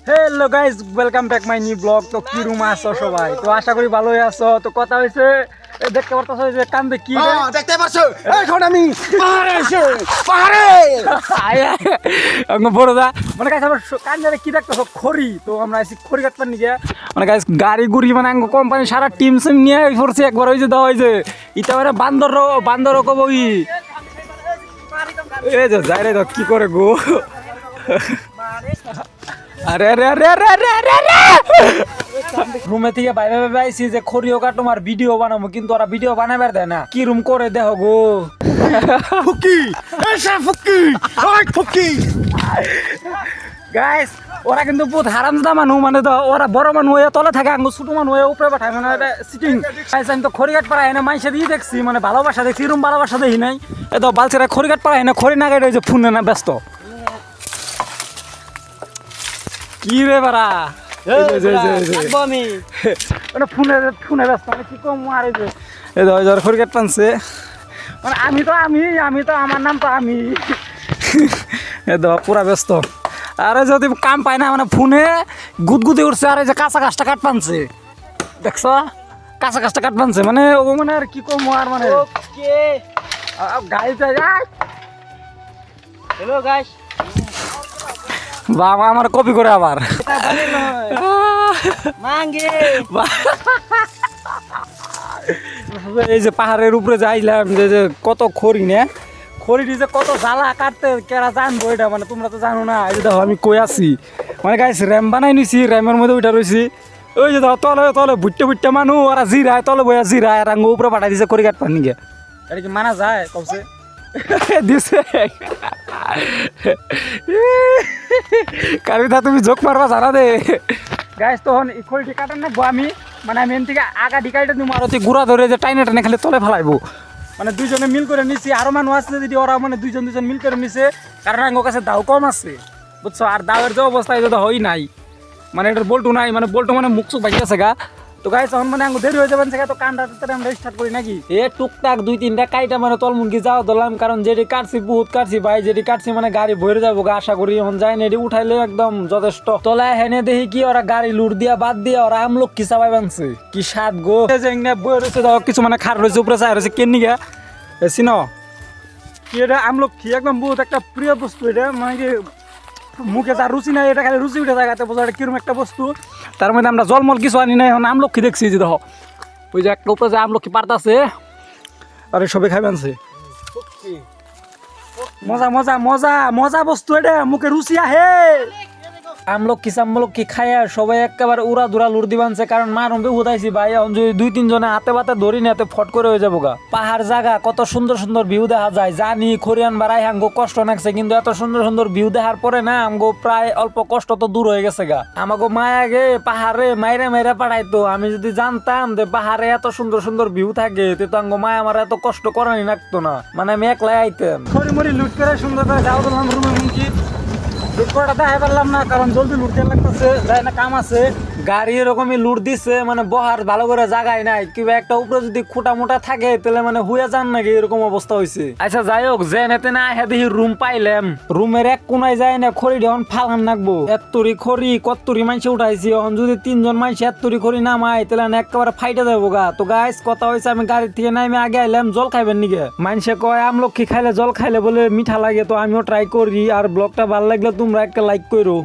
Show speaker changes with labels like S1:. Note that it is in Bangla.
S1: Hello guys, welcome back my new blog. তো কি রুম আছো সবাই? তো আশা করি ভালোই আছো। তো কথা হয়েছে, দেখতে পারতেছো যে কান্দে কি
S2: দেখতে পারছো এখন আমি পাহাড়ে
S1: বড় দা মানে গাইস আমার কান্দে কি দেখতেছো খড়ি। তো আমরা আইছি খড়ি কাটবার নিয়ে মানে গাইস গাড়ি গুড়ি মানে আঙ্গ কোম্পানি সারা টিম সিম নিয়ে পড়ছে একবার হয়েছে দেওয়া হয়েছে ইটা মানে বান্দর কবই এই যে যাই রে কি করে গো আরে আরে আরে আরে আরে আরে আরে রুমে থেকে বাইরে বাইরে আইছি যে খড়িও কাটুম আর ভিডিও বানাবো, কিন্তু ওরা ভিডিও বানাবার দেয় না। কি রুম করে দেখো গো
S2: ফুকি এসা ফুকি ওই ফুকি
S1: গাইস ওরা কিন্তু বহুত হারামজাদা মানুষ, মানে তো ওরা বড় মানুষ হয়ে তলে থাকে, আঙ্গু ছোট মানুষ হয়ে উপরে পাঠায়, মানে এটা সিটিং। গাইস আমি তো খড়িঘাট পাড়া এনে মাইসে দিয়ে দেখছি, মানে ভালোবাসা দেখছি, রুম ভালোবাসা দেখি নাই। এ তো বালছেরা খড়িঘাট পাড়া এনে খড়ি না গাইড হয়েছে ফোনে না ব্যস্ত। কি রে বারা মানে ফোনে ব্যস্ত, মানে কি কম আর এই যে এই তো খড়িঘাট পানছে, মানে আমি তো আমার নাম তো আমি এ তো পুরা ব্যস্ত। আরে যদি কাম পায় না মানে ফোনে গুদগুদি উঠছে, আর এই যে কাঁচা গাছটা কাট পানছে, দেখছ কাঁচা গাছটা কাট পানছে, মানে ও মানে আর কি কম আর মানে গাড়িতে
S3: হ্যালো গাইস,
S1: বাবা আমার কপি করে আবার
S3: মাঙ্গে
S1: এই যে পাহাড়ের উপরে যাইলাম যে কত খড়ি না খড়িটি যে কত জ্বালা কাটতে কেরা জানবো এটা, মানে তোমরা তো জানো না। এই যে দেখো আমি কই আছি, মানে গাইস র্যাম বানাই নিছি, র্যামের মধ্যে উঠা রয়েছি। ওই যে দেখো তলে তলে ভুট্টে মানুষ ওরা জিরায় তলে বইয়া জিরায় আর আঙ্গ উপরে পাঠাই দিছে খড়ি কাটবার নিগে। এটা কি মানা যায় কমছে দিছে কারণ তুমি যোগ মারবা জানা দে গাইস। তখন এই খড়িটি কাটার নেবো আমি, মানে আমি এন থেকে আগা ডিকাইটা দিব আর গুড়া ধরে যে টাইনে টাইনে খালি তলে ফেলাইবো, মানে দুইজনে মিল করে নিছি। আরো মানুষ আছে যদি ওরা মানে দুইজন মিল করে নিছে, কারণ আমার কাছে দাও কম আছে বুঝছো, আর দাওয়ের যে অবস্থা এটা হই নাই, মানে এটার বল্টু নাই, মানে বল্টু মানে মুখ চুখ বাকি আছে গা। তো গাইস তখন মানে আঙ্গু দেরি হয়ে যাবেন সেটা, তো কান্ডাতে আমরা স্টার্ট করি নাকি এ টুকটাক 2-3টা কাইটা মানে তলমুনকি যাওয়া ধরলাম, কারণ যেটি কাটছি বহুত কাটছি ভাই, যেটি কাটছি মানে গাড়ি ভরে যাবো গা আশা করি। এখন যাই না এটি উঠাইলে একদম যথেষ্ট। তলায় হেনে দেখি কি ওরা গাড়ি লুট দিয়া বাদ দিয়া ওরা আমলোক কি চাবাই বানছে, কি স্বাদ গো। বই রয়েছে কিছু মানে খার রয়েছে উপরে চাই রয়েছে কেন নিগা চিন কি এটা আমলোক কি একদম বহুত একটা প্রিয় বস্তু। এটা মানে কি মুখে যা রুচি নাই, এটা খালি রুচি উঠে জায়গাতে বোঝা এটা কিরকম একটা বস্তু। তার মধ্যে আমরা জলমল কিছু আনি নাই, এখন আমলক্ষী দেখছি যে দেখো ওই যে একটা উপরে যে আমলক্ষী পারতাছে আর সবাই খাই আনছে। মজা মজা মজা মজা বস্তু এটা, মুখে রুচি আহে। আমলক্ষী খায় সবাই একেবারে উড়া দুরা লুড় দিবানছে, কারণ মা রম্বে উদাইছি ভাই। এখন যদি 2-3 জনে হাতে বাতে ধরি না এতে ফট করে হয়ে যাবো গা। পাহাড় জায়গা কত সুন্দর সুন্দর ভিউ দেখা যায়, জানি খরিয়ান বাড়াই হাঙ্গো কষ্ট লাগছে, কিন্তু এত সুন্দর সুন্দর ভিউ দেখার পরে না আমগো প্রায় অল্প কষ্ট তো দূর হয়ে গেছে গা। আমাগো মায় আগে পাহাড়ে মাইরা পাঠাইতো, আমি যদি জানতাম যে পাহাড়ে এত সুন্দর সুন্দর ভিউ থাকে তো আঙ্গো মায় আমার এত কষ্ট করানি লাগতো না, মানে আমি একলাই আইতাম। খড়ি লুট করে সুন্দর করে যাও দিলাম রুমে, মুখি লুট করাটা দেখাই পারলাম না, কারণ জলদি লুট দেওয়া লাগতেছে, যাই না কাম আছে। গাড়ি এরকমই লুট দিচ্ছে, মানে বহার ভালো করে জায়গায় নাই, কিংবা একটা উপরে যদি খুঁটা মোটা থাকে তাহলে মানে হুয়ে যান নাকি এরকম অবস্থা হয়েছে। আচ্ছা যাই হোক, যে নেতে না হ্যাঁ দেখি রুম পাইলাম, রুমের এক কোনায় যায় না খড়ি এখন ফালান নাকবো। এত্তরি খড়ি কত্তরি মাইসে উঠাইছি, এখন যদি 3 জন মাইসে এত্তরি খড়ি নামায় তাহলে একেবারে ফাইটে যাবো গা। তো গাইস কথা হয়েছে আমি গাড়ির থেকে নামে আগে আইলাম জল খাইবেন নিগে। মাইসে কয় আমলক্ষী খাইলে জল খাইলে বলে মিঠা লাগে, তো আমিও ট্রাই করি। আর ব্লগটা ভালো লাগলে তোমরা একটা লাইক করো।